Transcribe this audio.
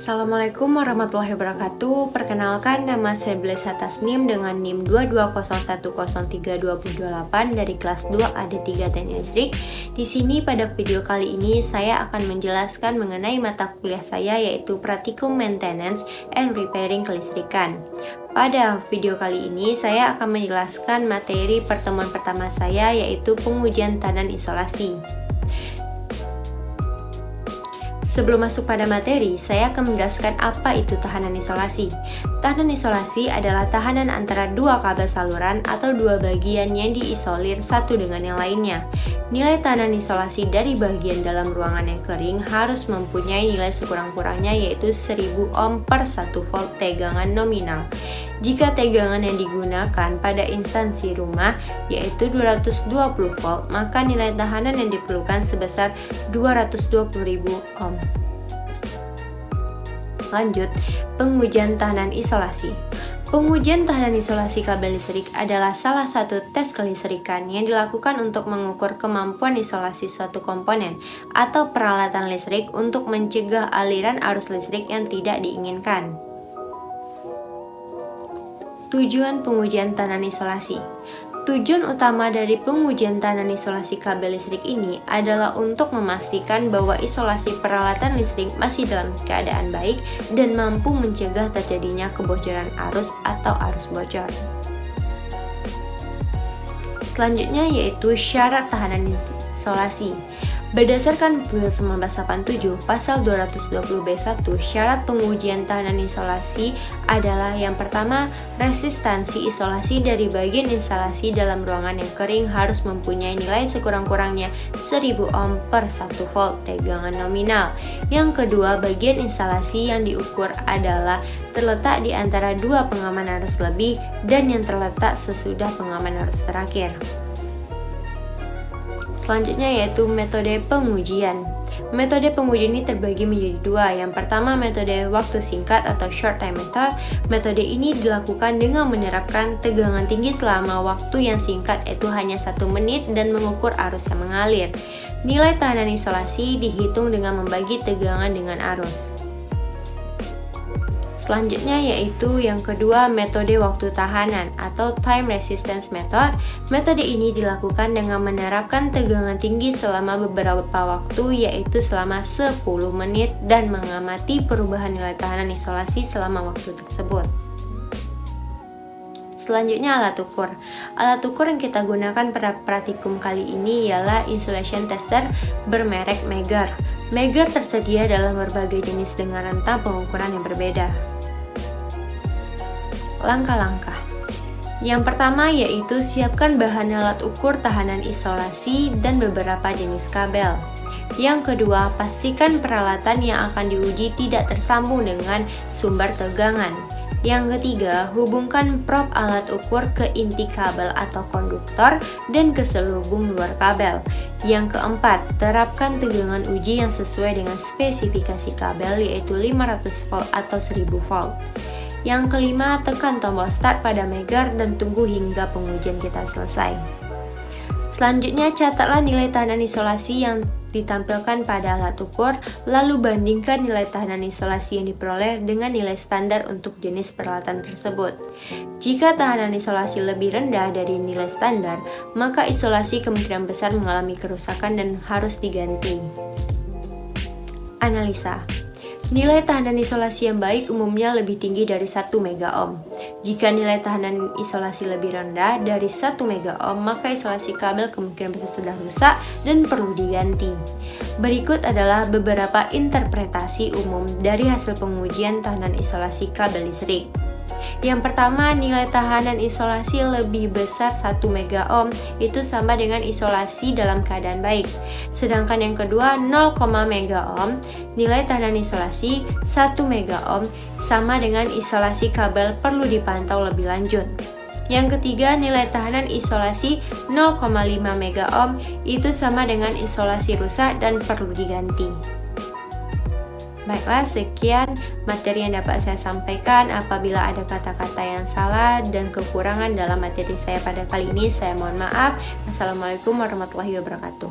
Assalamualaikum warahmatullahi wabarakatuh. Perkenalkan, nama saya Blesa Tasnim dengan NIM 220103228 dari kelas 2 AD3 Teknik Listrik. Di sini pada video kali ini saya akan menjelaskan mengenai mata kuliah saya, yaitu Praktikum Maintenance and Repairing Kelistrikan. Pada video kali ini saya akan menjelaskan materi pertemuan pertama saya, yaitu pengujian tahanan isolasi. Sebelum masuk pada materi, saya akan menjelaskan apa itu tahanan isolasi. Tahanan isolasi adalah tahanan antara dua kabel saluran atau dua bagian yang diisolir satu dengan yang lainnya. Nilai tahanan isolasi dari bagian dalam ruangan yang kering harus mempunyai nilai sekurang-kurangnya, yaitu 1000 ohm per 1 volt tegangan nominal. Jika tegangan yang digunakan pada instansi rumah yaitu 220 volt, maka nilai tahanan yang diperlukan sebesar 220.000 ohm. Lanjut, pengujian tahanan isolasi. Pengujian tahanan isolasi kabel listrik adalah salah satu tes kelistrikan yang dilakukan untuk mengukur kemampuan isolasi suatu komponen atau peralatan listrik untuk mencegah aliran arus listrik yang tidak diinginkan. Tujuan pengujian tahanan isolasi. Tujuan utama dari pengujian tahanan isolasi kabel listrik ini adalah untuk memastikan bahwa isolasi peralatan listrik masih dalam keadaan baik dan mampu mencegah terjadinya kebocoran arus atau arus bocor. Selanjutnya yaitu syarat tahanan isolasi. Berdasarkan PUIL 1987 pasal 220B1, syarat pengujian tahanan isolasi adalah yang pertama, resistansi isolasi dari bagian instalasi dalam ruangan yang kering harus mempunyai nilai sekurang-kurangnya 1000 ohm per 1 volt tegangan nominal. Yang kedua, bagian instalasi yang diukur adalah terletak di antara dua pengaman arus lebih dan yang terletak sesudah pengaman arus terakhir. Selanjutnya yaitu metode pengujian. Metode pengujian ini terbagi menjadi dua. Yang pertama, metode waktu singkat atau short time method. Metode ini dilakukan dengan menerapkan tegangan tinggi selama waktu yang singkat, yaitu hanya 1 menit, dan mengukur arus yang mengalir. Nilai tahanan isolasi dihitung dengan membagi tegangan dengan arus. Selanjutnya yaitu yang kedua, metode waktu tahanan atau time resistance method. Metode ini dilakukan dengan menerapkan tegangan tinggi selama beberapa waktu, yaitu selama 10 menit, dan mengamati perubahan nilai tahanan isolasi selama waktu tersebut. Selanjutnya alat ukur. Alat ukur yang kita gunakan pada praktikum kali ini ialah insulation tester bermerek Megger. Megger tersedia dalam berbagai jenis dengan rentang pengukuran yang berbeda. Langkah-langkah. Yang pertama yaitu siapkan bahan alat ukur tahanan isolasi dan beberapa jenis kabel. Yang kedua, pastikan peralatan yang akan diuji tidak tersambung dengan sumber tegangan. Yang ketiga, hubungkan prop alat ukur ke inti kabel atau konduktor dan ke selubung luar kabel. Yang keempat, terapkan tegangan uji yang sesuai dengan spesifikasi kabel, yaitu 500 volt atau 1000 volt. Yang kelima, tekan tombol start pada Megger dan tunggu hingga pengujian kita selesai. Selanjutnya, catatlah nilai tahanan isolasi yang ditampilkan pada alat ukur, lalu bandingkan nilai tahanan isolasi yang diperoleh dengan nilai standar untuk jenis peralatan tersebut. Jika tahanan isolasi lebih rendah dari nilai standar, maka isolasi kemungkinan besar mengalami kerusakan dan harus diganti. Analisa. Nilai tahanan isolasi yang baik umumnya lebih tinggi dari 1 megaohm. Jika nilai tahanan isolasi lebih rendah dari 1 megaohm, maka isolasi kabel kemungkinan besar sudah rusak dan perlu diganti. Berikut adalah beberapa interpretasi umum dari hasil pengujian tahanan isolasi kabel listrik. Yang pertama, nilai tahanan isolasi lebih besar 1 megaohm itu sama dengan isolasi dalam keadaan baik. Sedangkan yang kedua, 0, megaohm, nilai tahanan isolasi 1 megaohm sama dengan isolasi kabel perlu dipantau lebih lanjut. Yang ketiga, nilai tahanan isolasi 0,5 megaohm itu sama dengan isolasi rusak dan perlu diganti. Baiklah, sekian materi yang dapat saya sampaikan. Apabila ada kata-kata yang salah dan kekurangan dalam materi saya pada kali ini, saya mohon maaf. Assalamualaikum warahmatullahi wabarakatuh.